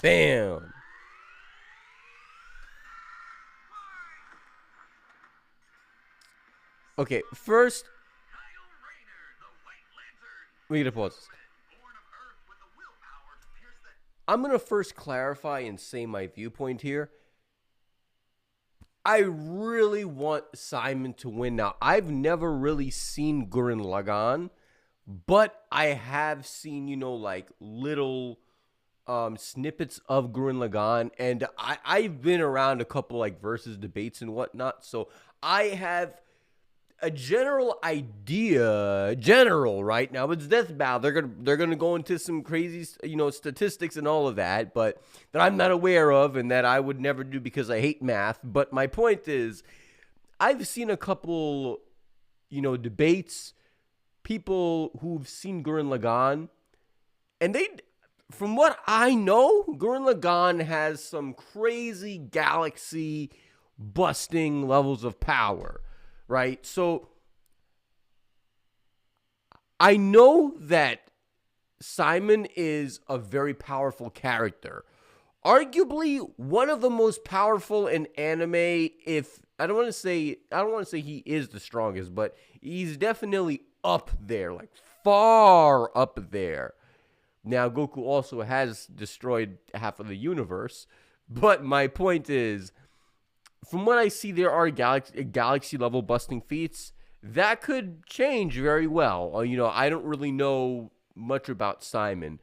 Bam. Okay, first, we need to pause this. I'm going to first clarify and say my viewpoint here. I really want Simon to win. Now, I've never really seen Gurren Lagann, but I have seen, like little snippets of Gurren Lagann, and I've been around a couple like versus debates and whatnot, so I have a general idea, right now. It's DeathBattle. They're gonna go into some crazy, statistics and all of that, but that I'm not aware of and that I would never do because I hate math. But my point is, I've seen a couple, debates, people who've seen Gurren Lagann, and from what I know, Gurren Lagann has some crazy galaxy busting levels of power. Right? So I know that Simon is a very powerful character. Arguably one of the most powerful in anime. If I don't want to say he is the strongest, but he's definitely up there, like far up there. Now Goku also has destroyed half of the universe, but my point is, from what I see, there are galaxy level busting feats that could change very well. I don't really know much about Simon,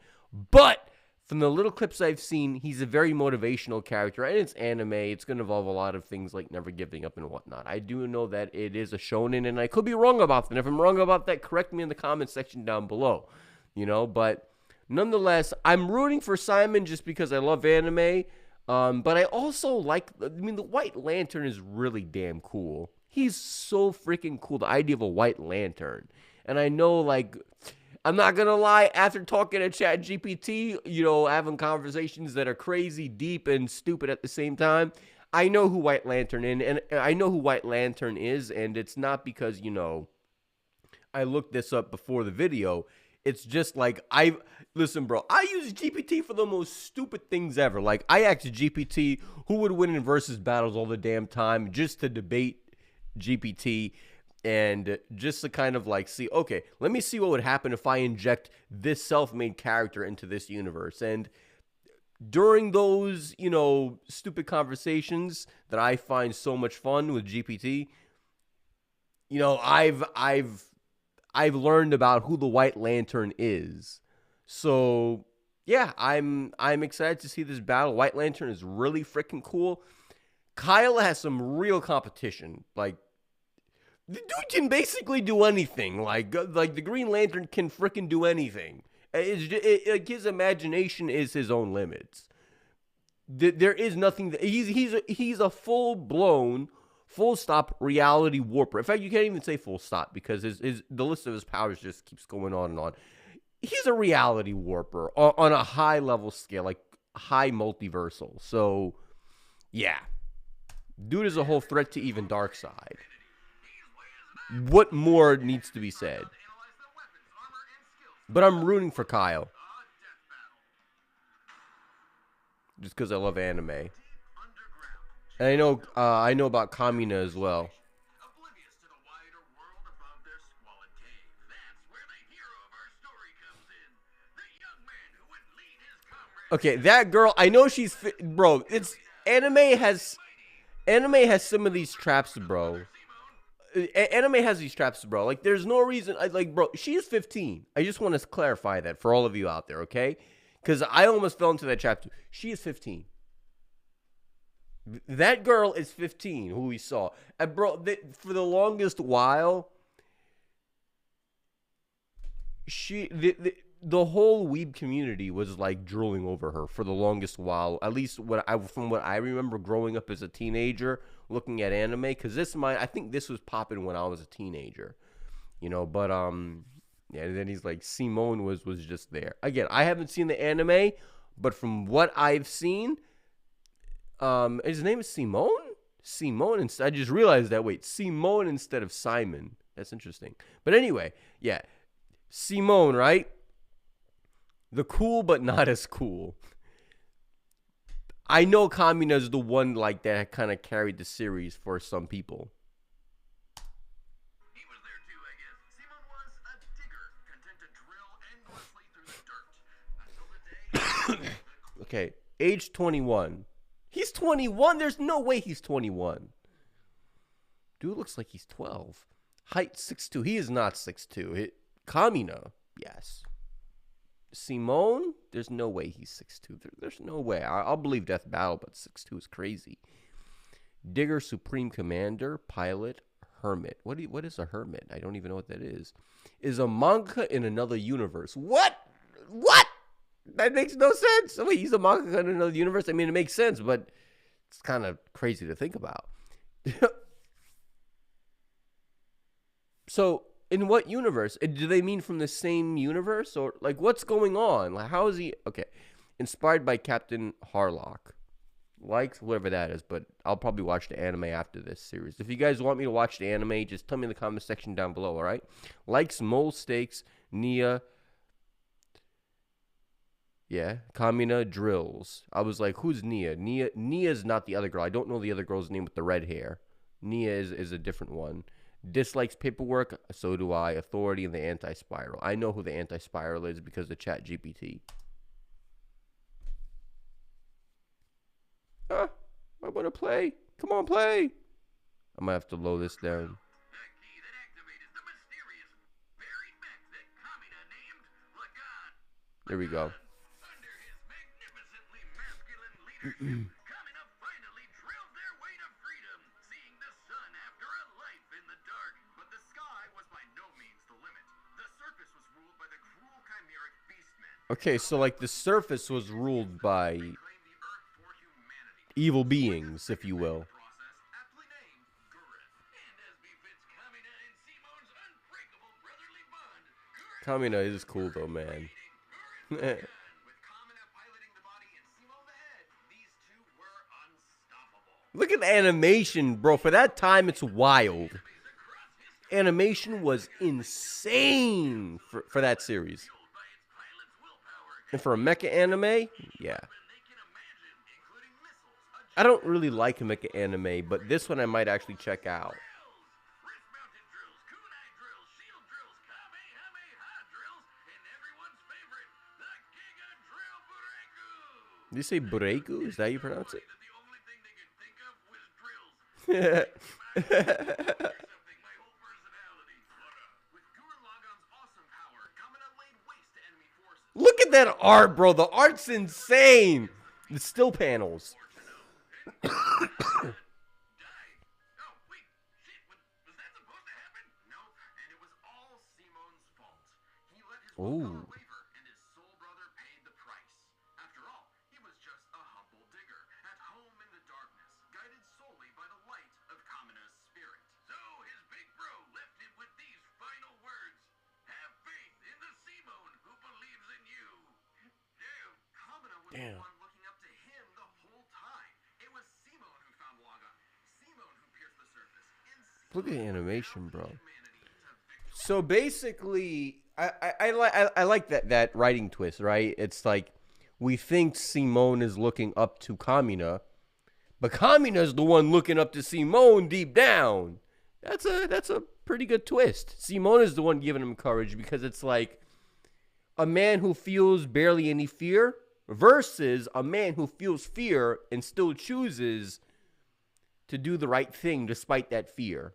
but from the little clips I've seen, he's a very motivational character, and it's anime. It's going to involve a lot of things like never giving up and whatnot. I do know that it is a shonen, and I could be wrong about that. If I'm wrong about that, correct me in the comment section down below. But nonetheless, I'm rooting for Simon just because I love anime. But I also the White Lantern is really damn cool. He's so freaking cool, the idea of a White Lantern. And I know, I'm not going to lie, after talking to ChatGPT, having conversations that are crazy, deep, and stupid at the same time, I know who White Lantern is, and I know who White Lantern is, and it's not because, I looked this up before the video. It's just listen, bro, I use GPT for the most stupid things ever. I asked GPT who would win in versus battles all the damn time just to debate GPT and just to kind of see, okay, let me see what would happen if I inject this self-made character into this universe. And during those, stupid conversations that I find so much fun with GPT, I've learned about who the White Lantern is. So, yeah, I'm excited to see this battle. White Lantern is really freaking cool. Kyle has some real competition. The dude can basically do anything. The Green Lantern can freaking do anything. His imagination is his own limits. There is nothing. He's a full-blown, full stop reality warper. In fact, you can't even say full stop because the list of his powers just keeps going on and on. He's a reality warper on a high level scale, high multiversal. So, yeah. Dude is a whole threat to even Darkseid. What more needs to be said? But I'm rooting for Kyle. Just because I love anime. And I know about Kamina as well. Okay, that girl, I know she's bro. It's anime has some of these traps, bro. Anime has these traps, bro. There's no reason. Bro, she is 15. I just want to clarify that for all of you out there, okay? Because I almost fell into that trap too. She is 15. That girl is 15, who we saw. And bro, for the longest while, the whole weeb community was drooling over her for the longest while. At least from what I remember growing up as a teenager, looking at anime, because I think this was popping when I was a teenager, But yeah. And then he's Simone was just there. Again, I haven't seen the anime, but from what I've seen, his name is Simone. Simone. I just realized that. Wait, Simone instead of Simon. That's interesting. But anyway, yeah, Simone, right? The cool but not as cool. I know Kamina's the one like that kind of carried the series for some people. He was there too, I guess. Simon was a digger, content to drill endlessly through the dirt. Until the day Okay, age 21. He's 21. There's no way he's 21. Dude looks like he's 12. Height 6'2". He is not 6'2". Kamina, yes. Simone, there's no way he's 6'2". There's no way. I'll believe DeathBattle, but 6'2" is crazy. Digger, Supreme Commander, Pilot, Hermit. What is a Hermit? I don't even know what that is. Is a manga in another universe. What? What? That makes no sense. Wait, he's a manga in another universe? I mean, it makes sense, but it's kind of crazy to think about. So, in what universe? Do they mean from the same universe? Or, like, what's going on? Like, how is he... Okay. Inspired by Captain Harlock. Likes whatever that is, but I'll probably watch the anime after this series. If you guys want me to watch the anime, just tell me in the comment section down below, all right? Likes Mole Steaks, Nia... Yeah, Kamina Drills. I was like, who's Nia? Nia's not the other girl. I don't know the other girl's name with the red hair. Nia is a different one. Dislikes paperwork, so do I. Authority and the anti-spiral. I know who the anti-spiral is because of ChatGPT. I want to play. Come on, play. I might have to lower this down. There we go. Kamina finally drilled their way to freedom, seeing the sun after a life in the dark. But the sky was by no means the limit. The surface was ruled by the cruel chimeric beastmen. Okay, so like the surface was ruled by evil beings, if you will. Kamina is cool though, man. Look at the animation, bro. For that time, it's wild. Animation was insane for that series. And for a mecha anime, yeah. I don't really like a mecha anime, but this one I might actually check out. Did you say Bureku? Is that how you pronounce it? Look at that art, bro. The art's insane. The still panels. Ooh. Damn. Look at the animation, bro. So basically, I like that writing twist, right? It's like we think Simone is looking up to Kamina, but Kamina's the one looking up to Simone deep down. That's a pretty good twist. Simone is the one giving him courage because it's like a man who feels barely any fear versus a man who feels fear and still chooses to do the right thing despite that fear.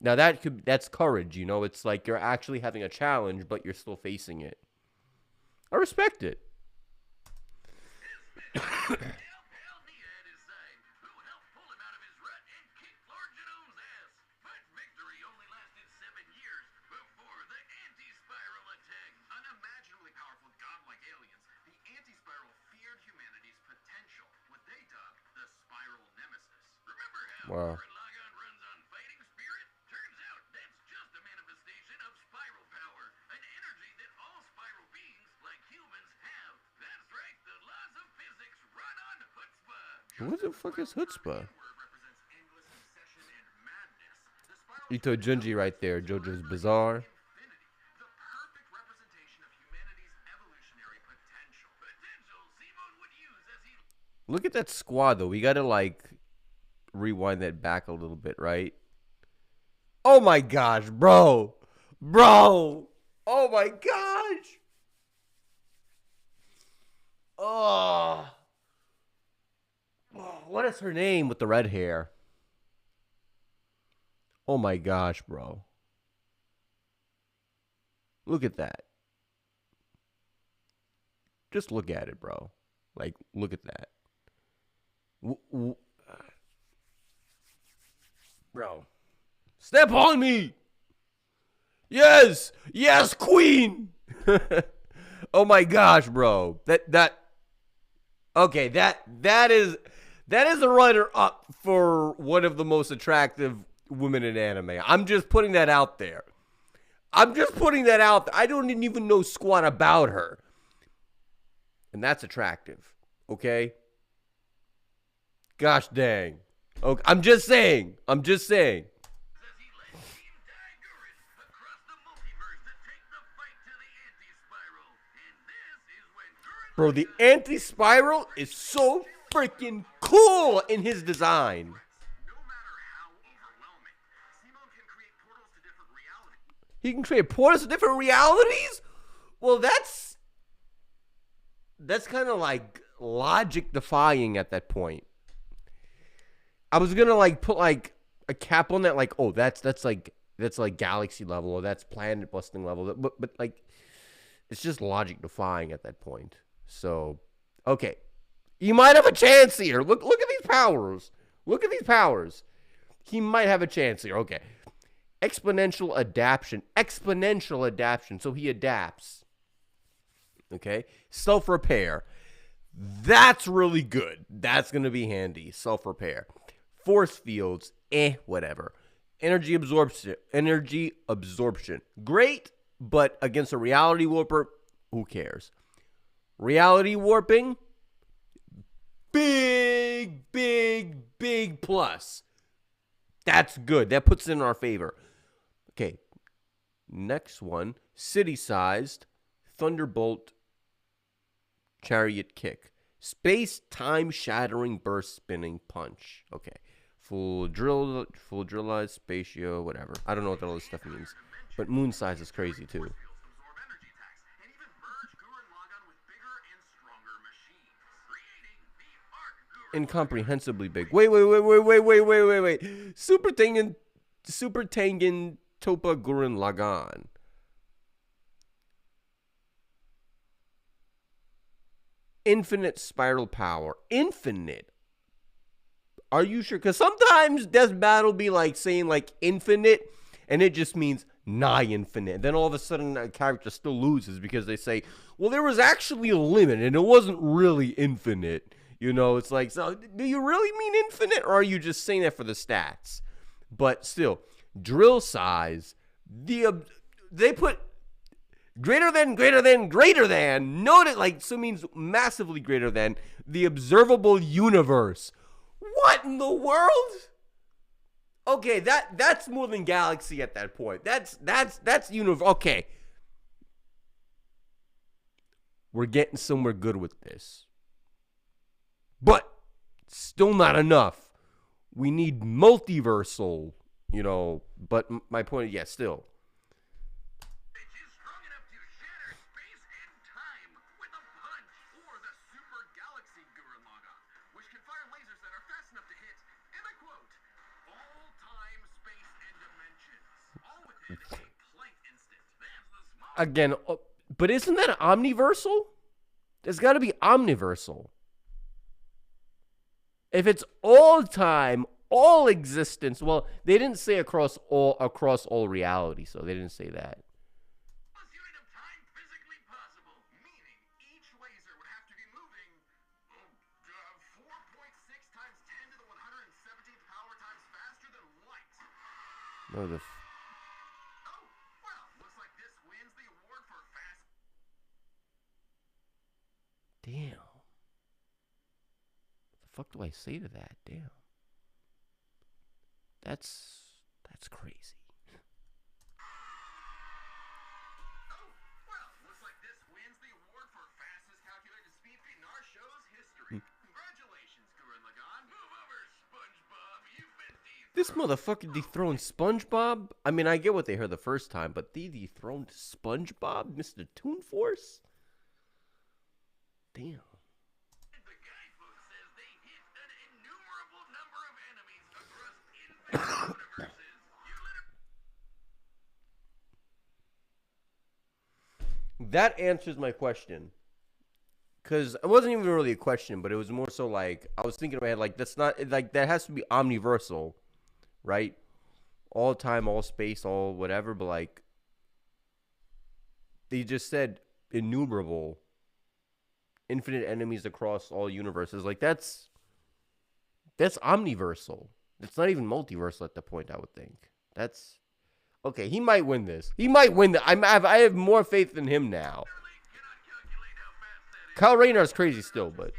Now that's courage, you know. It's like you're actually having a challenge, but you're still facing it. I respect it. Wow. What the fuck is chutzpah? Ito Junji right there. JoJo's Bizarre. Look at that squad, though. We got to, like, rewind that back a little bit, right? Oh, my gosh, bro. Bro. Oh, my gosh. Oh. What is her name with the red hair? Oh, my gosh, bro. Look at that. Just look at it, bro. Like, look at that. Bro. Step on me. Yes. Yes, queen. Oh my gosh, bro. Okay, that is a runner up for one of the most attractive women in anime. I'm just putting that out there. I don't even know squat about her. And that's attractive. Okay? Gosh dang. Okay, I'm just saying. Bro, the anti-spiral is so freaking cool in his design. He can create portals to different realities? Well, that's kind of like logic defying at that point. I was gonna like put like a cap on that, like, oh, that's like galaxy level, or that's planet busting level, but like it's just logic defying at that point. So, okay, you might have a chance here. Look at these powers. He might have a chance here. Okay, exponential adaptation. So he adapts. Okay, self-repair. That's really good. That's gonna be handy. Self-repair. Force fields, whatever. Energy absorption. Great, but against a reality warper, who cares? Reality warping, big plus. That's good. That puts it in our favor. Okay, next one, city-sized Thunderbolt Chariot Kick. Space-time shattering burst spinning punch. Okay. Full drillized spatio, whatever. I don't know what all this stuff means. But moon size is crazy too. Incomprehensibly big. Wait. Super Tengen Topa Gurren Lagann. Infinite spiral power. Infinite. Are you sure? Because sometimes DeathBattle be like saying like infinite, and it just means nigh infinite. And then all of a sudden a character still loses because they say, well, there was actually a limit and it wasn't really infinite. You know, it's like, so do you really mean infinite, or are you just saying that for the stats? But still, drill size, they put greater than, noted, like, so means massively greater than the observable universe. What in the world? Okay, that's more than galaxy at that point. That's universe. Okay. We're getting somewhere good with this. But still not enough. We need multiversal, you know, but my point is, yeah, still. Again, but isn't that omniversal? There's got to be omniversal. If it's all time, all existence, well, they didn't say across all reality, so they didn't say that. No, the. Damn. What the fuck do I say to that? Damn. That's crazy. This motherfucker dethroned SpongeBob? I mean, I get what they heard the first time, but they dethroned SpongeBob, Mr. Toon Force? Damn. The guidebook says they hit an innumerable number of enemies across infinite universes. That answers my question. Because it wasn't even really a question, but it was more so like, I was thinking in my head, like, that's not, like, that has to be omniversal, right? All time, all space, all whatever, but like, they just said innumerable, infinite enemies across all universes. Like, that's omniversal. It's not even multiversal at the point, I would think. That's, okay, he might win this. He might win I have more faith in him now. Kyle Rayner's crazy still, but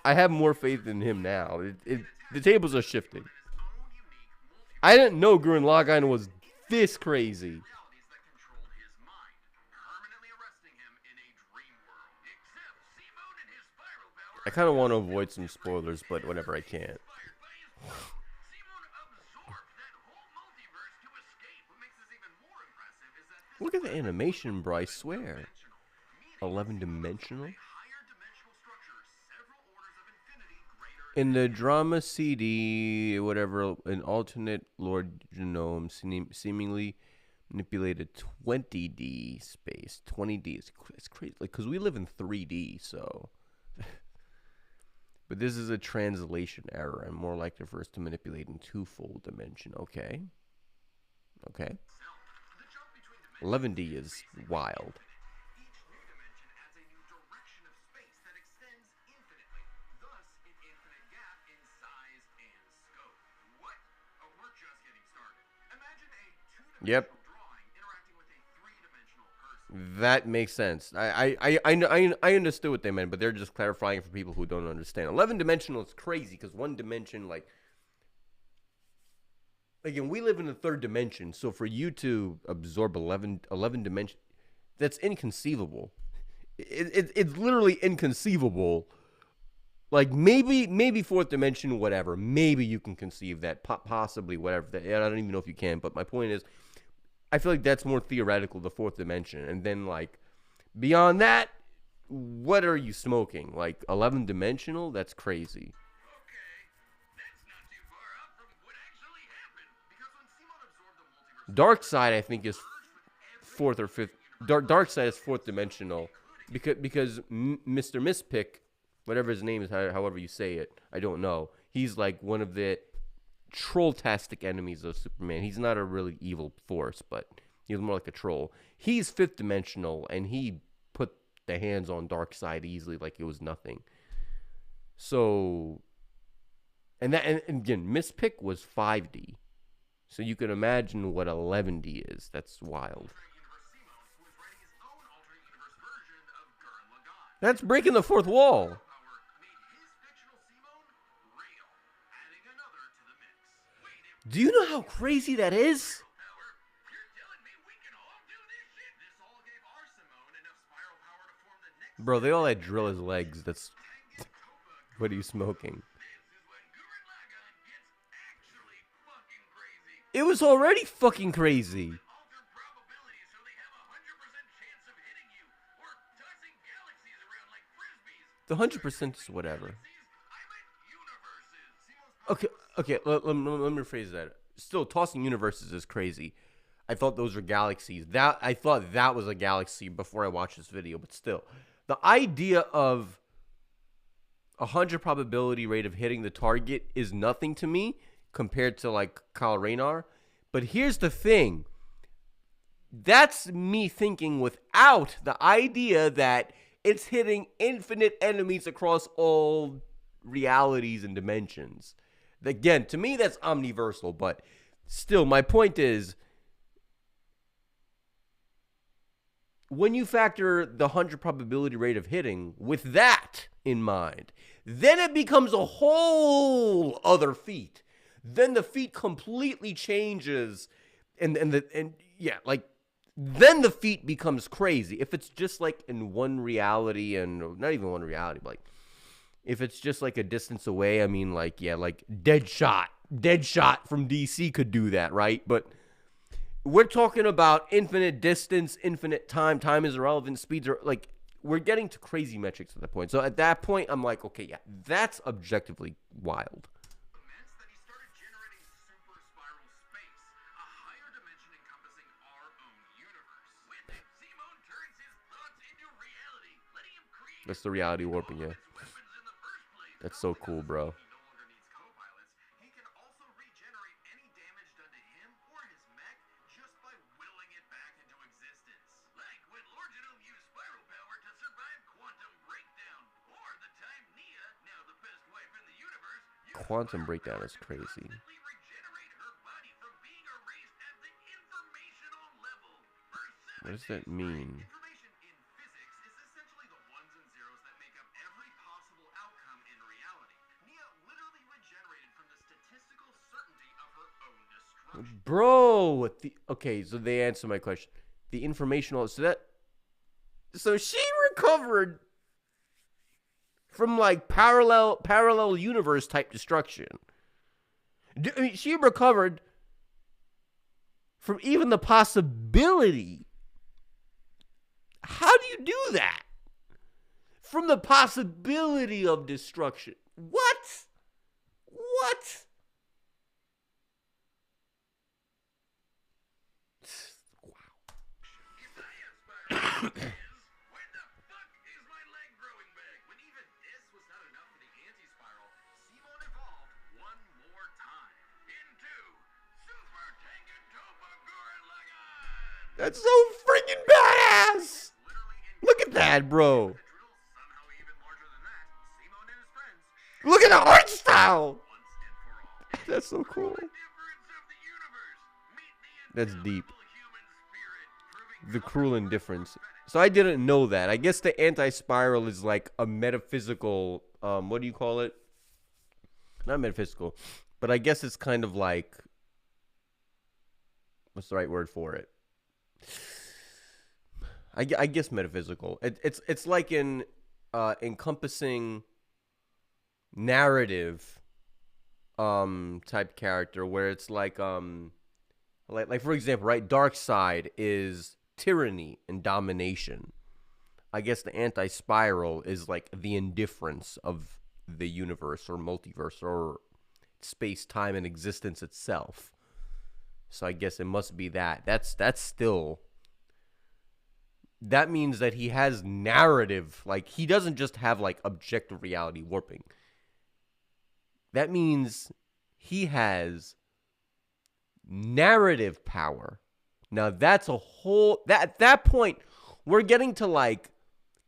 I have more faith in him now. The tables are shifting. I didn't know Gurren Lagann was this crazy. I kind of want to avoid some spoilers, but whatever, I can't. Look at the animation, bro, I swear. 11-dimensional? In the drama CD, whatever, an alternate Lord Genome seemingly manipulated 20D space. 20D is crazy, like, because we live in 3D, so. But this is a translation error and more likely for us to manipulate in twofold dimension. Okay. Okay. 11D is wild. Yep. That makes sense. I understood what they meant, but they're just clarifying for people who don't understand. 11-dimensional is crazy because one dimension, like, again, we live in the third dimension, so for you to absorb 11 dimension, that's inconceivable. It's literally inconceivable. Like, maybe fourth dimension, whatever. Maybe you can conceive that, possibly, whatever. I don't even know if you can, but my point is, I feel like that's more theoretical, the fourth dimension. And then, like, beyond that, what are you smoking? Like, 11-dimensional? That's crazy. Dark Side, I think, is fourth or fifth. Dark Side is fourth dimensional because Mr. Mispick, whatever his name is, however you say it, I don't know. He's like one of the troll-tastic enemies of Superman. He's not a really evil force, but he's more like a troll. He's fifth dimensional, and he put the hands on Darkseid easily, like it was nothing. So, and again, Mispick was 5D. So you can imagine what 11D is. That's wild. That's breaking the fourth wall. Do you know how crazy that is? Bro, they all had drill his legs. That's what are you smoking? It was already fucking crazy. The 100% is whatever. Okay. Let me rephrase that. Still, tossing universes is crazy. I thought those were galaxies. I thought that was a galaxy before I watched this video. But still, the idea of 100 probability rate of hitting the target is nothing to me compared to like Kyle Rayner. But here's the thing. That's me thinking without the idea that it's hitting infinite enemies across all realities and dimensions. Again, to me, that's omniversal. But still, my point is, when you factor the 100 probability rate of hitting with that in mind, then it becomes a whole other feat. Then the feat completely changes, and yeah, like, then the feat becomes crazy. If it's just like in one reality, and not even one reality, but like If it's just like a distance away, I mean, like, yeah, like Deadshot from DC could do that, right? But we're talking about infinite distance, infinite time. Time is irrelevant. Speeds are like, we're getting to crazy metrics at that point. So at that point, I'm like, okay, yeah, that's objectively wild. Immense that he started generating super spiral space, a higher dimension encompassing our own universe. With it, Simone turns his thoughts into reality, letting him create That's the reality warping, yeah. its weapons in the first place. That's so cool, bro. He no longer needs co-pilots. He can also regenerate any damage done to him or his mech just by willing it back into existence. Like when Lord Genome used spiral power to survive quantum breakdown, or the time Nia, now the best wife in the universe, Quantum breakdown is crazy. regenerate her body from being erased at the informational level. What does that mean? Information in physics is essentially the ones and zeros that make up every possible outcome in reality. Nia literally regenerated from the statistical certainty of her own destruction. Bro, okay, so they answer my question. The informational, so she recovered from like parallel universe type destruction. I mean, she recovered from even the possibility. How do you do that? From the possibility of destruction. What? What? When the fuck is my leg growing back? When even this was not enough for the anti-spiral, Simone evolved one more time into Super Tangatopa Gurren Lagann! That's so freaking badass! Look at that, bro. Somehow even larger than that, Simone and his friends Look at the art style. once and for all. That's so cool. The difference of the universe. Meet the That's deep. human spirit, proving The cruel indifference. So I didn't know that. I guess the anti-spiral is like a metaphysical, what do you call it? Not metaphysical, but I guess it's kind of like, what's the right word for it? I guess metaphysical. It's like in encompassing narrative type character where it's like for example, right, dark side is tyranny and domination. I guess the anti-spiral is like the indifference of the universe or multiverse or space, time, and existence itself. So I guess it must be that. That's still, that means that he has narrative. Like, he doesn't just have like objective reality warping. That means he has narrative power. Now that's a whole, at that point we're getting to like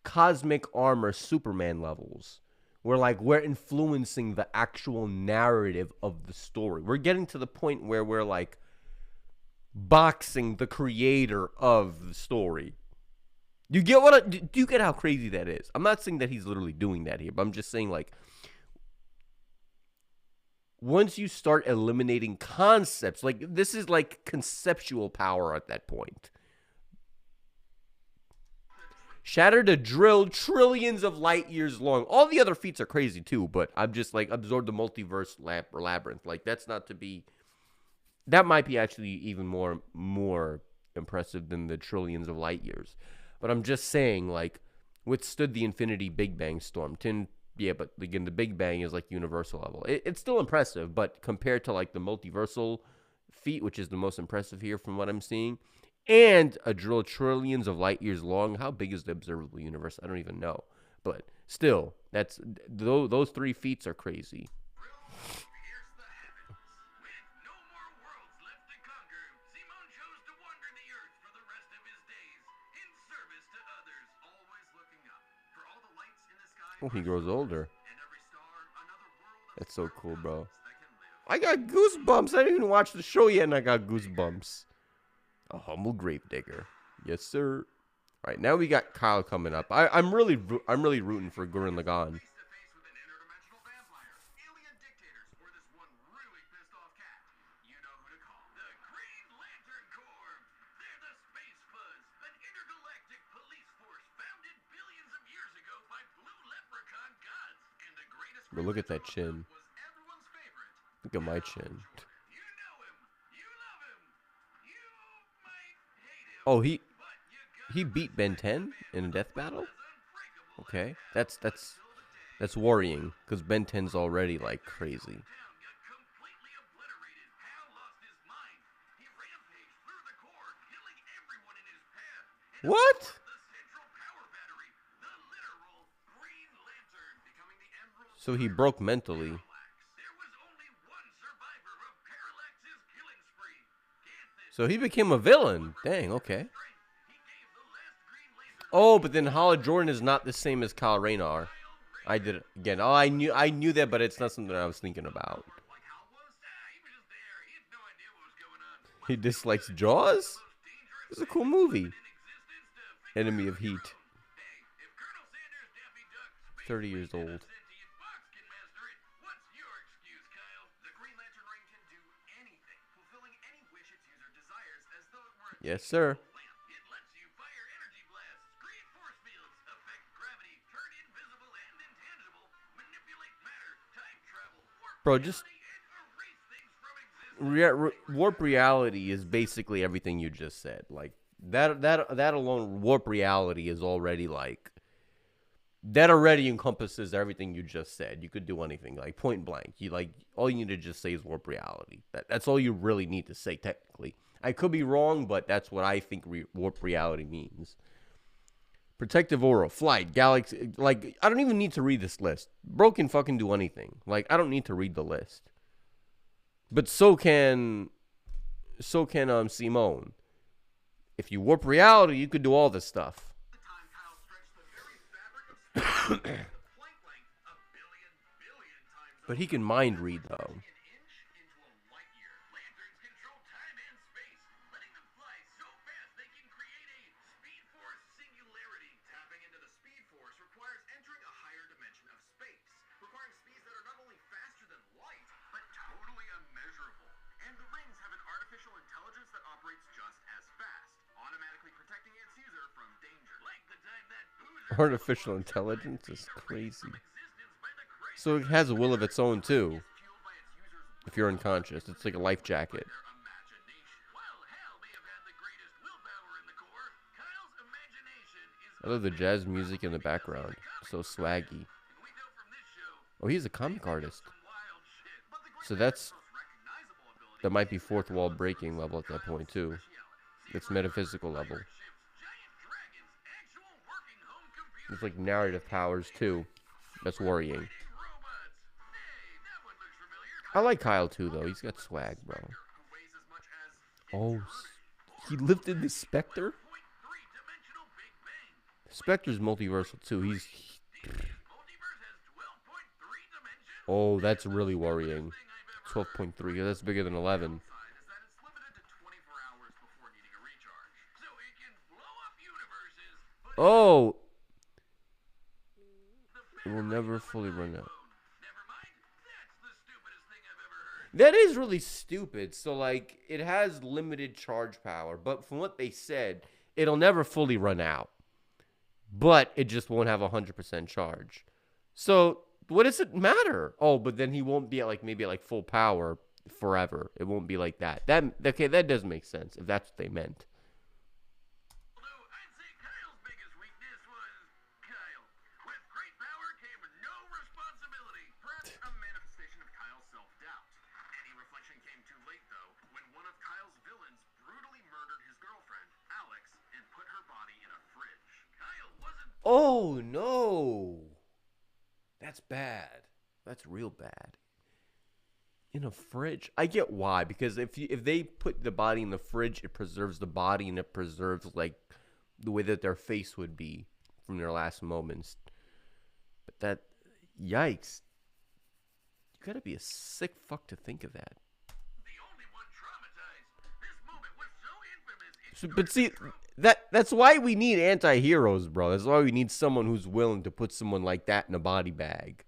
cosmic armor Superman levels. We're influencing the actual narrative of the story. We're getting to the point where we're like boxing the creator of the story. You get do you get how crazy that is? I'm not saying that he's literally doing that here, but I'm just saying, like, once you start eliminating concepts, like, this is like conceptual power at that point. Shatter to drill trillions of light years long. All the other feats are crazy too, but I'm just like, absorb the multiverse labyrinth. Like, that's not to be, that might be actually even more impressive than the trillions of light years. But I'm just saying, like, withstood the infinity Big Bang storm. Yeah, but again, the Big Bang is like universal level. It's still impressive, but compared to like the multiversal feat, which is the most impressive here from what I'm seeing, and a drill trillions of light years long, how big is the observable universe? I don't even know. But still, that's those three feats are crazy. Oh, he grows older. That's so cool, bro. I got goosebumps. I didn't even watch the show yet, and I got goosebumps. A humble gravedigger. Yes, sir. All right, now we got Kyle coming up. I'm really rooting for Gurren Lagann. But look at that chin. was everyone's favorite. Look at my chin. You know him. You love him. You might hate him. Oh, But you he beat Ben 10 in a death battle? Okay. That's worrying, because Ben 10's already like crazy. got completely obliterated. Hal lost his mind. He rampaged through the core, killing everyone in his path. And What? the central power battery, the literal Green Lantern, becoming the Emerald So he broke mentally. Parallax. There was only one survivor of Parallax's killing spree. Get this So he became a villain. Dang, okay. strength. He gave the last Green Lantern Oh, but then Hala Jordan is not the same as Kyle Raynar. I did it again. Oh, I knew that, but it's not something I was thinking about. like Hal was. He was just there. He had no idea what was going on. He dislikes Jaws? Dangerous It's a cool movie. in existence to figure Enemy of Heat. Hey, if Colonel Sanders, Daffy Duck, 30 years old. sentient box can master it, what's your excuse, Kyle? The Green Lantern ring can do anything, fulfilling any wish its user desires as though it were a Yes, sir. lamp. It lets you fire energy blasts, create force fields, affect gravity, turn invisible and intangible, manipulate matter, time travel, warp Bro, just reality, and erase things from existence. warp reality is basically everything you just said. Like that alone, warp reality is already like that already encompasses everything you just said. You could do anything, like point blank. You like all you need to just say is warp reality. That's all you really need to say technically. I could be wrong, but that's what I think warp reality means. Protective aura, flight, galaxy. Like I don't even need to read this list. Bro can fucking do anything. Like I don't need to read the list. But so can Simone. If you warp reality, you could do all this stuff. The time Kyle stretched the very fabric of space, plank length a billion times But he can mind read though. an inch into a light year. Lanterns control time and space, letting them fly so fast they can create a Speed Force singularity. Tapping into the Speed Force requires entering a higher dimension of space, requiring speeds that are not only faster than light, but totally immeasurable. And the rings have an artificial intelligence that operates just as fast, automatically protecting its user from danger. Like the time that boozer Artificial intelligence is crazy. existence by the crazy So it has a will of its own too. fueled by its users' If you're unconscious, it's like a life jacket. their imagination. While Hal may have had the greatest willpower in the core, Kyle's imagination is I love the jazz music in the background. So swaggy. we know from this show Oh, he's a comic artist. some wild shit. But the So Green that's Lantern's most recognizable ability that might be fourth wall breaking level at that point too. It's metaphysical level. ships, giant dragons, actual working home computers, It's like narrative powers too. That's worrying. robots. Hey, that one looks familiar. I like Kyle too though. He's got swag, bro. Who weighs as much as Oh, he lifted the Spectre? 0.3-dimensional Big Bang. Spectre's multiversal too. Multiverse has 12.3 dimensions. Oh, that's really worrying. Thing I've ever 12.3. That's bigger than 11. side is that it's limited to 24 hours before needing a recharge. So it can blow up universes, but Oh, the it will never fully run out. never mind. That's the stupidest thing I've ever heard. That is really stupid. So, like, it has limited charge power, but from what they said, it'll never fully run out. But it just won't have 100% charge. So, what does it matter? Oh, but then he won't be at, like, maybe at, like, full power forever. It won't be like that. Okay, that does make sense, if that's what they meant. Although I'd say Kyle's biggest weakness was Kyle. With great power came no responsibility. Perhaps a manifestation of Kyle's self-doubt. Any reflection came too late, though, when one of Kyle's villains brutally murdered his girlfriend, Alex, and put her body in a fridge. Kyle wasn't Oh, no. That's bad. That's real bad. In a fridge? I get why, because if they put the body in the fridge, it preserves the body and it preserves like the way that their face would be from their last moments. But that, yikes. You gotta be a sick fuck to think of that. the only one traumatized. This moment was so infamous. It But see, that's why we need anti-heroes, bro. That's why we need someone who's willing to put someone like that in a body bag.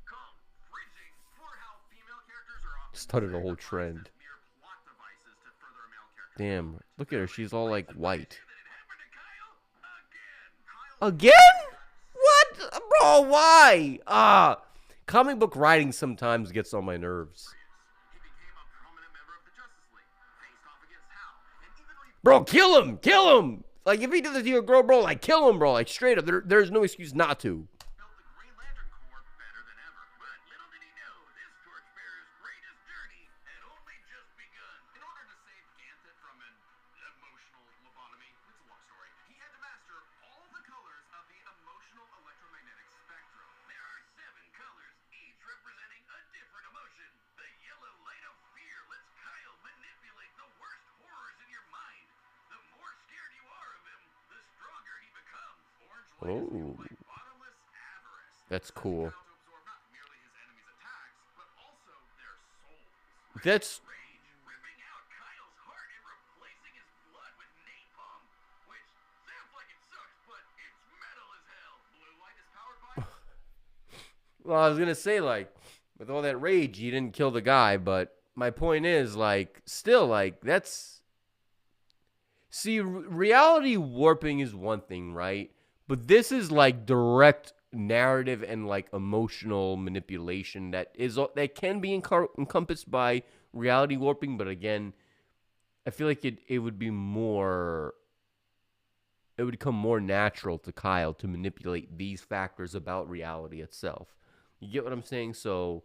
called fridging. For how female characters are often Started a whole trend. mere plot devices to further a male character. Damn, look at her. She's all like white. That it happened to Kyle again. Kyle Again? What? Bro, Oh, why? Comic book writing sometimes gets on my nerves. He became a prominent member of the Justice League, faced off against Hal, and even Bro, kill him! Kill him! Like, if he did this to your girl, bro, like, kill him, bro. Like, straight up. There's no excuse not to. built the Green Lantern Corps better than ever. But little did he know, this torchbearer's greatest journey had only just begun. In order to save Ganthet from an emotional lobotomy, it's a long story, he had to master all the colors of the emotional electromagnetic spectrum. There are 7 colors, each representing a different emotion. The yellow light of fear lets Kyle manipulate the worst horrors in your mind. The more scared you are of him, the stronger he becomes. Orange light is fueled by bottomless avarice. That's cool. Kyle to absorb not merely his enemies' attacks, but also their souls. That's Rage, ripping out Kyle's heart and replacing his blood with napalm. Which sounds like it sucks, but it's metal as hell. Blue light is powered by... well, I was gonna say, like, with all that rage, you didn't kill the guy, but my point is, like, still, like, that's... See, reality warping is one thing, right? But this is, like, direct narrative and, like, emotional manipulation that can be encompassed by reality warping, but again, I feel like it would be more... It would become more natural to Kyle to manipulate these factors about reality itself. You get what I'm saying? So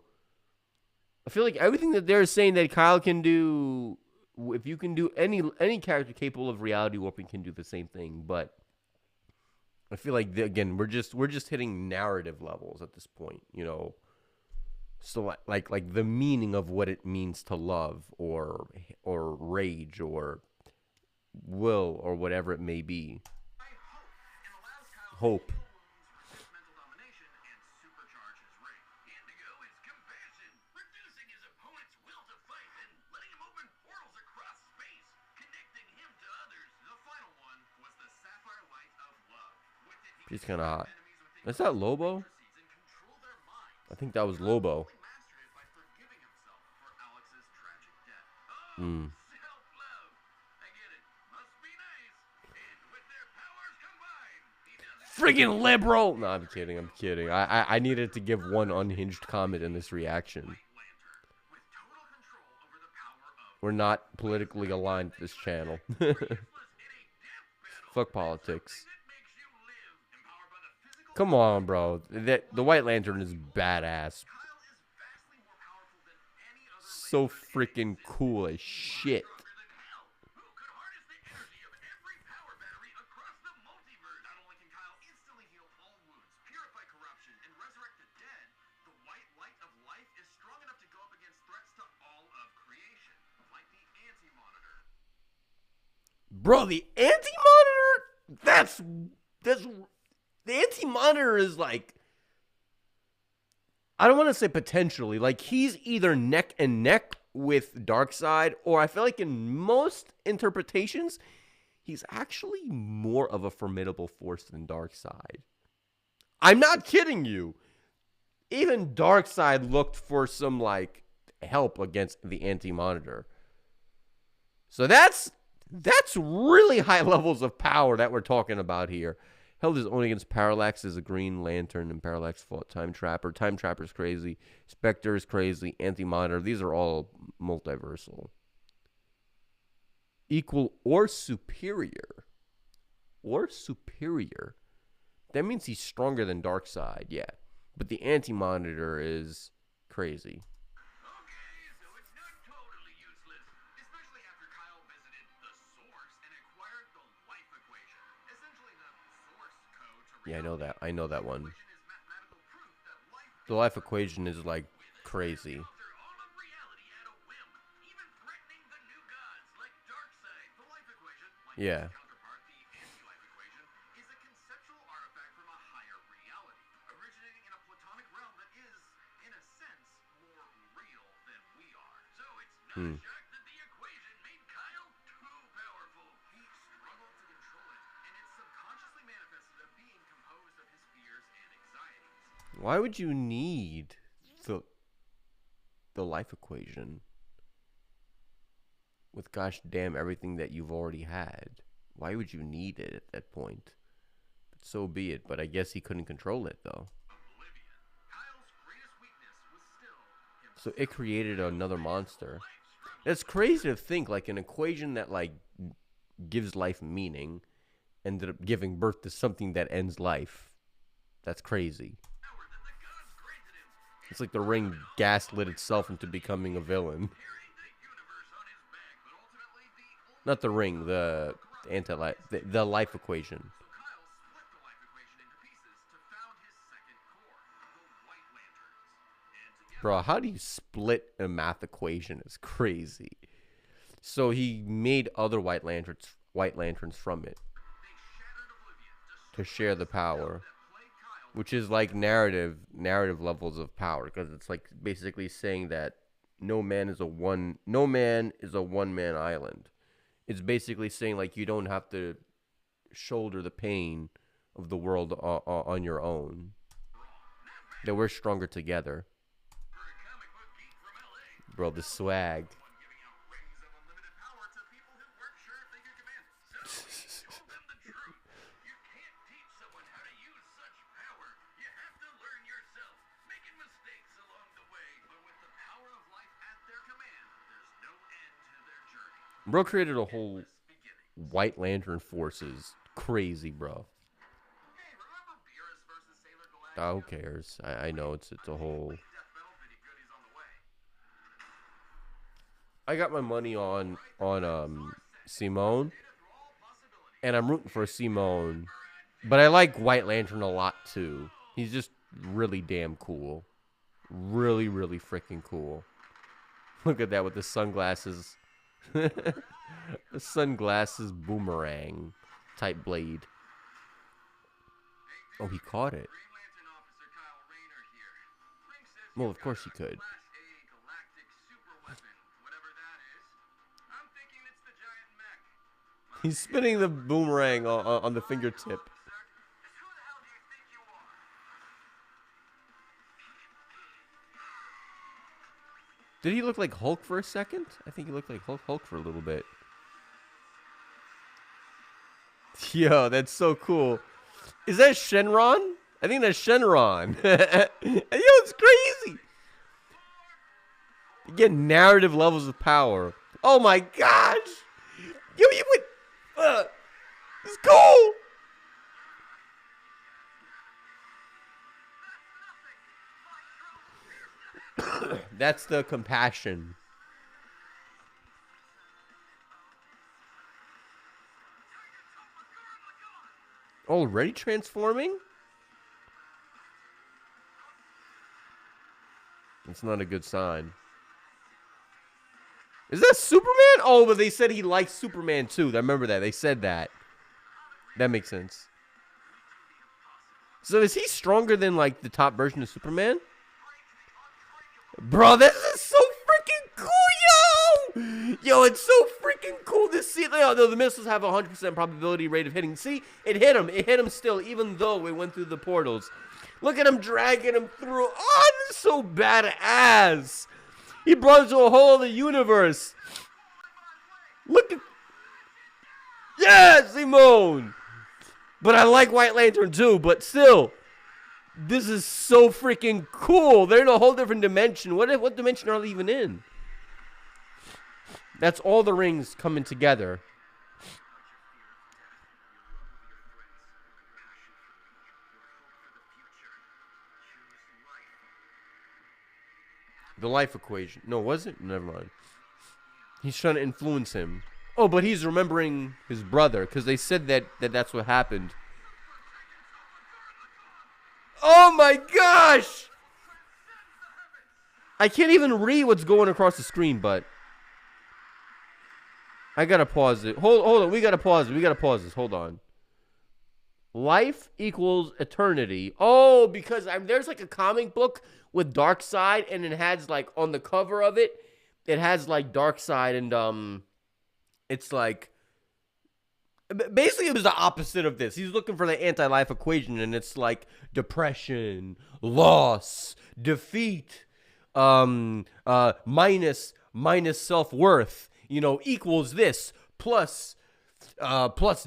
I feel like everything that they're saying that Kyle can do, if you can do any character capable of reality warping can do the same thing. But I feel like again, we're just hitting narrative levels at this point, you know. So like the meaning of what it means to love or rage or will or whatever it may be. Hope. He's kind of hot. Is that Lobo? I think that was Lobo. Friggin' liberal! No, I'm kidding. I needed to give one unhinged comment in this reaction. We're not politically aligned to this channel. Fuck politics. Come on, bro. The White Lantern is badass. So freaking cool as shit. Bro, the Anti-Monitor? That's the Anti-Monitor is like, I don't want to say potentially, like he's either neck and neck with Darkseid, or I feel like in most interpretations, he's actually more of a formidable force than Darkseid. I'm not kidding you. Even Darkseid looked for some like help against the Anti-Monitor. So that's really high levels of power that we're talking about here. Held his own against Parallax as a Green Lantern, and Parallax fought Time Trapper. Time Trapper's crazy. Spectre is crazy. Anti-Monitor. These are all multiversal. Equal or superior. Or superior. That means he's stronger than Darkseid, yeah. But the Anti-Monitor is crazy. Yeah, I know that one. The life equation is like crazy. Yeah. Why would you need the life equation with gosh damn everything that you've already had? Why would you need it at that point? But so be it. But I guess he couldn't control it though. So it created another monster. It's crazy to think, like, an equation that, like, gives life meaning ended up giving birth to something that ends life. That's crazy. It's like the ring gaslit itself into becoming a villain. Not the ring, the anti-life, the life equation. Bro, how do you split a math equation? It's crazy. So he made other White Lanterns from it to share the power, which is like narrative levels of power, because it's like basically saying that no man is a one man island. It's basically saying, like, you don't have to shoulder the pain of the world on your own. That we're stronger together. Bro, the swag. Bro created a whole White Lantern forces. Crazy, bro. Oh, who cares? I know it's a whole. I got my money on Simone, and I'm rooting for Simone, but I like White Lantern a lot too. He's just really damn cool, really freaking cool. Look at that with the sunglasses. The sunglasses boomerang type blade. Oh, he caught it. Well, of course he could. He's spinning the boomerang on the fingertip. Did he look like Hulk for a second? I think he looked like Hulk for a little bit. Yo, that's so cool. Is that Shenron? I think that's Shenron. Yo, it's crazy. You get narrative levels of power. Oh my gosh. Yo, you would. It's cool. That's the compassion. Already transforming? It's not a good sign. Is that Superman? Oh, but they said he likes Superman too. I remember that. They said that. That makes sense. So is he stronger than, like, the top version of Superman? Bro, this is so freaking cool, yo! Yo, it's so freaking cool to see. The missiles have a 100% probability rate of hitting. See, it hit him. It hit him still, even though it went through the portals. Look at him dragging him through. Oh, this is so badass. He brought us to a whole other universe. Look at... Yeah, Simone! But I like White Lantern too, but still... This is so freaking cool. They're in a whole different dimension. What dimension are they even in? That's all the rings coming together. The life equation. No, was it? Never mind. He's trying to influence him. Oh, but he's remembering his brother, because they said that's what happened. Oh my gosh! I can't even read what's going across the screen, but I gotta pause it. Hold on, we gotta pause this. Hold on. Life equals eternity. Oh, because there's like a comic book with Darkseid, and it has, like, on the cover of it, it has, like, Darkseid, and it's like, basically it was the opposite of this. He's looking for the anti-life equation, and it's like depression, loss, defeat, minus self-worth, equals this, plus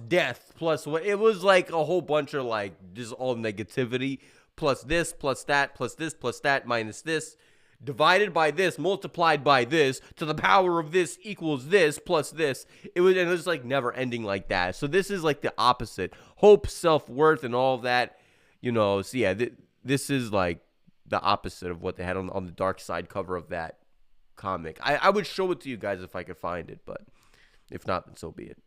death, plus what. It was like a whole bunch of, like, just all negativity, plus this, plus that, plus this, plus that, minus this, divided by this, multiplied by this, to the power of this equals this plus this. It was like never ending like that. So this is like the opposite. Hope, self-worth, and all that. So yeah, this is like the opposite of what they had on the dark side cover of that comic. I would show it to you guys if I could find it, but if not, then so be it.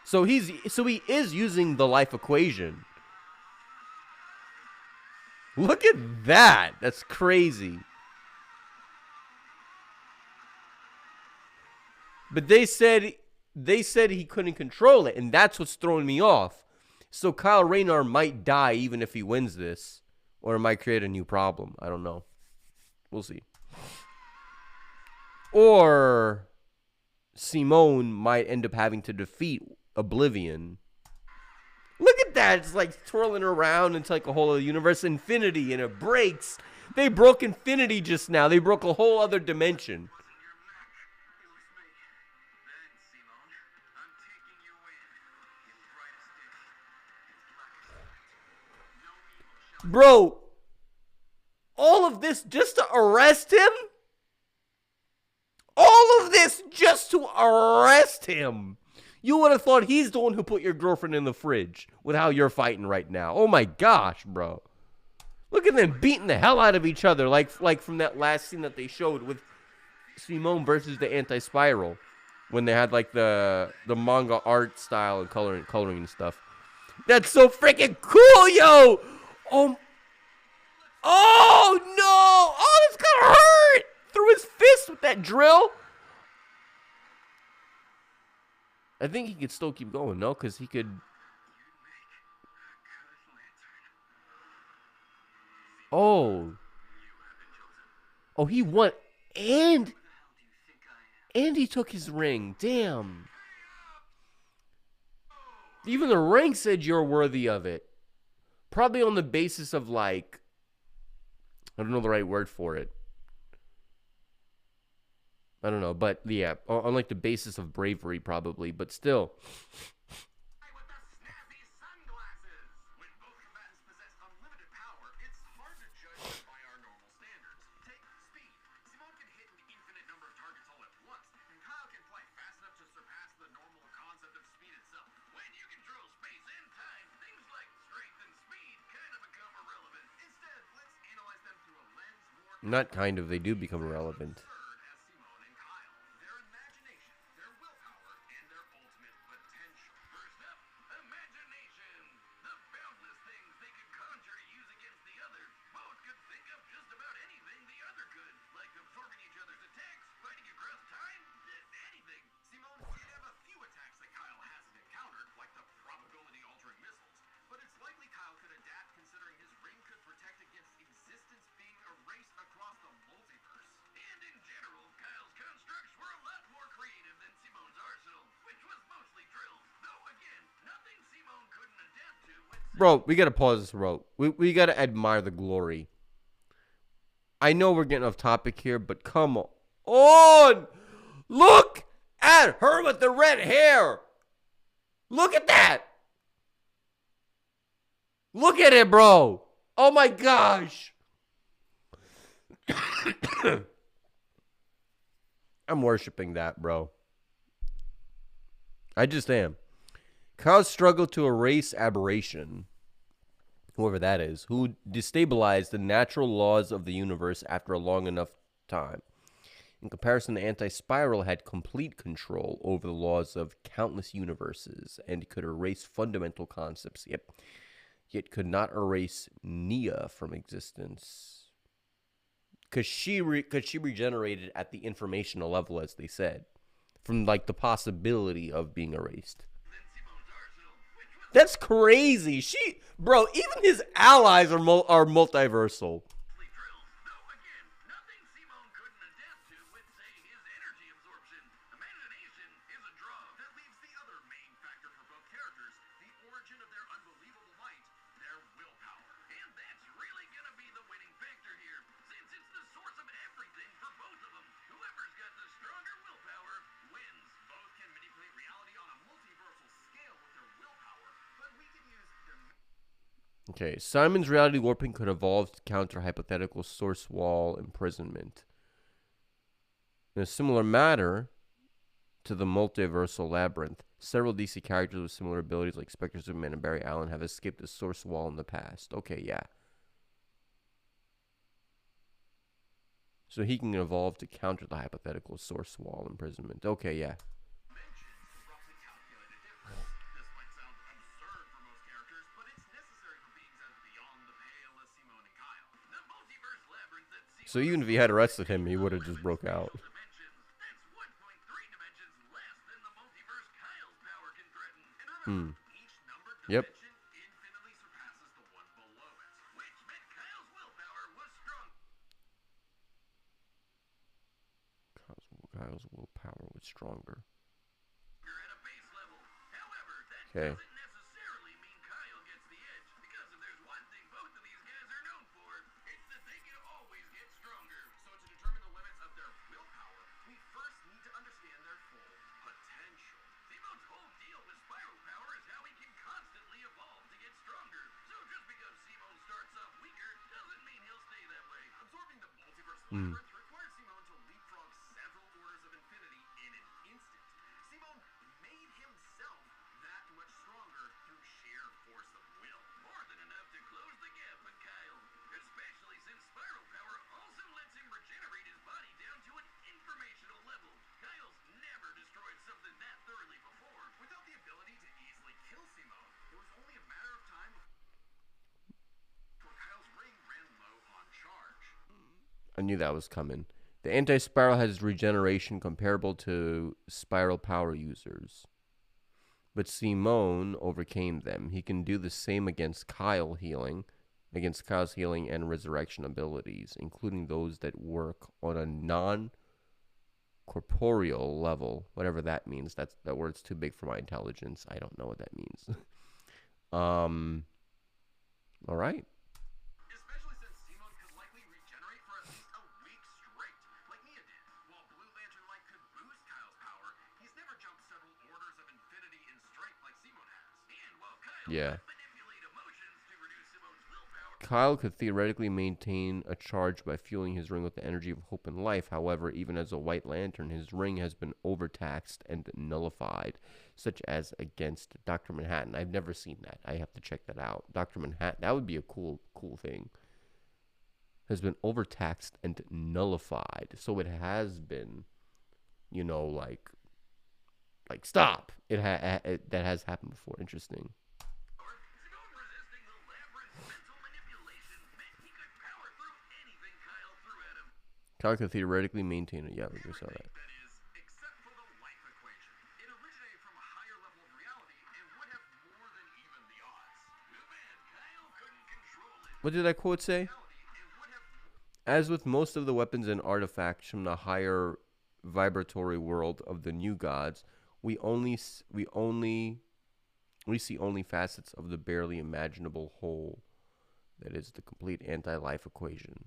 So he is using the life equation. Look at that. That's crazy. But they said he couldn't control it, and that's what's throwing me off. So Kyle Rayner might die even if he wins this, or it might create a new problem. I don't know. We'll see. Or Simone might end up having to defeat Oblivion. Look at that. It's like twirling around into like a whole other universe. Infinity, and it breaks. They broke Infinity just now. They broke a whole other dimension. Bro, all of this just to arrest him? All of this just to arrest him? You would have thought he's the one who put your girlfriend in the fridge with how you're fighting right now. Oh my gosh, bro. Look at them beating the hell out of each other like from that last scene that they showed with Simone versus the Anti-Spiral when they had like the manga art style and coloring and stuff. That's so freaking cool, yo! Oh no! Oh, it's gonna hurt! Through his fist with that drill. I think he could still keep going, no? Because he could... Oh, he won. And he took his ring. Damn. Even the ring said you're worthy of it. Probably on the basis of like... I don't know the right word for it. I don't know, but yeah, on like the basis of bravery, probably, but still. Not kind of, they do become irrelevant. Bro, we gotta pause this, bro. We gotta admire the glory. I know we're getting off topic here, but come on. Look at her with the red hair. Look at that. Look at it, bro. Oh my gosh. I'm worshiping that, bro. I just am. Kyle's struggle to erase aberration, whoever that is, who destabilized the natural laws of the universe after a long enough time. In comparison, the Anti-Spiral had complete control over the laws of countless universes and could erase fundamental concepts, yet could not erase Nia from existence. Because she regenerated at the informational level, as they said, from like the possibility of being erased. That's crazy. Bro, even his allies are multiversal. Okay, Simon's reality warping could evolve to counter hypothetical source wall imprisonment. In a similar matter to the multiversal labyrinth, several DC characters with similar abilities like Spectre, Superman, and Barry Allen have escaped the source wall in the past. Okay, yeah. So he can evolve to counter the hypothetical source wall imprisonment. Okay, yeah. So even if he had arrested him, he would have just broke out. Hmm. Yep. Kyle's willpower was stronger. Okay. Hmm. I knew that was coming. The anti-spiral has regeneration comparable to spiral power users. But Simone overcame them. He can do the same against Kyle's healing and resurrection abilities, including those that work on a non-corporeal level, whatever that means. That word's too big for my intelligence. I don't know what that means. All right. Yeah. Kyle could theoretically maintain a charge by fueling his ring with the energy of hope and life. However, even as a White Lantern, his ring has been overtaxed and nullified, such as against Dr. Manhattan. I've never seen that. I have to check that out. Dr. Manhattan, that would be a cool thing. Has been overtaxed and nullified. So it has been, like stop. That has happened before. Interesting. Kyle could theoretically maintain it. Yeah, we just saw that. What did that quote say? As with most of the weapons and artifacts from the higher vibratory world of the new gods, we see only facets of the barely imaginable whole that is the complete anti-life equation.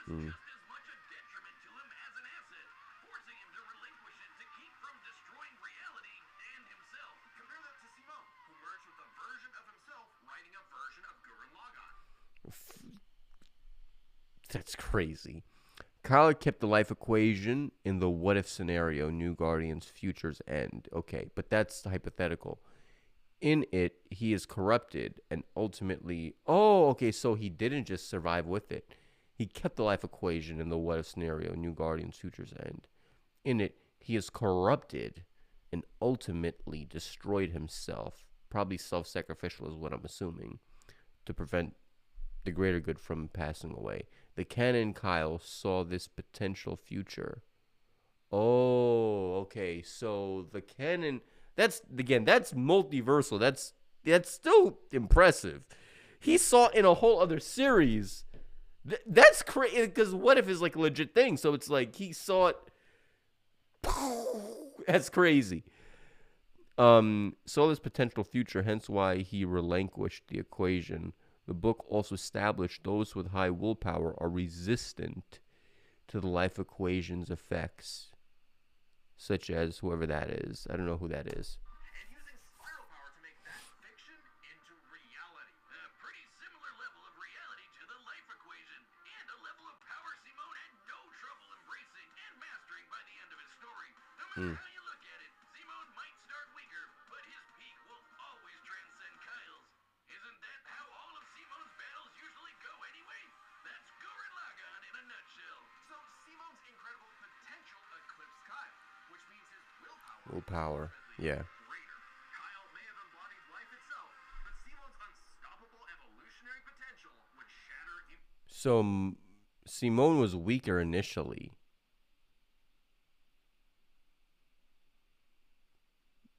Mm. That's crazy. Kyle kept the life equation in the what if scenario, New Guardians Futures End. Okay, but that's hypothetical. In it, he is corrupted and ultimately. Oh, okay, so he didn't just survive with it. He kept the life equation in the what if scenario, New Guardians Futures End. In it, he is corrupted and ultimately destroyed himself. Probably self sacrificial, is what I'm assuming, to prevent the greater good from passing away. The canon Kyle saw this potential future. Oh, okay. So the canon, that's multiversal. That's still impressive. He saw in a whole other series. That's crazy, because what if is like a legit thing? So it's like he saw it. That's crazy. Saw this potential future, hence why he relinquished the equation. The book also established those with high willpower are resistant to the life equation's effects, such as whoever that is. I don't know who that is. Hmm. How you look at it, Simone might start weaker, but his peak will always transcend Kyle's. Isn't that how all of Simone's battles usually go anyway? That's Gurren Lagann in a nutshell. So Simone's incredible potential eclipsed Kyle, which means his willpower Willpower. was Yeah. greater. Kyle may have embodied life itself, but Simone's unstoppable evolutionary potential would shatter. So Simone was weaker initially,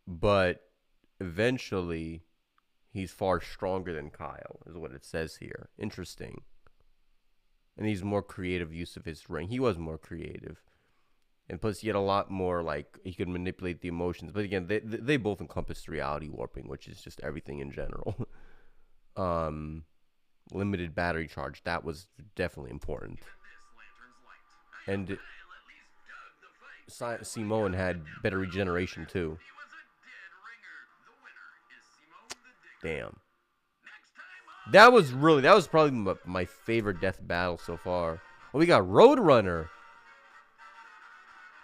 but eventually he's far stronger than Kyle, is what it says here. Interesting. And he's more creative use of his ring. He was more creative. And plus, he had a lot more, like, he could manipulate the emotions. But again, they both encompass reality warping, which is just everything in general. Limited battery charge, that was definitely important. And Simone had better regeneration, too. Damn. That was probably my favorite death battle so far. Oh, we got Roadrunner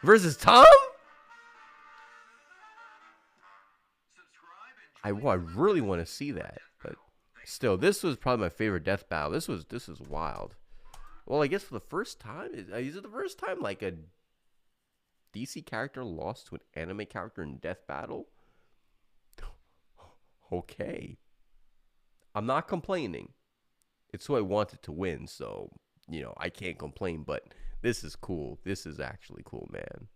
versus Tom? I really want to see that, but still, this was probably my favorite death battle. This was wild. Well, I guess for the first time, is it the first time like a DC character lost to an anime character in death battle? Okay. I'm not complaining. It's who I wanted to win, so, I can't complain, but this is cool. This is actually cool, man.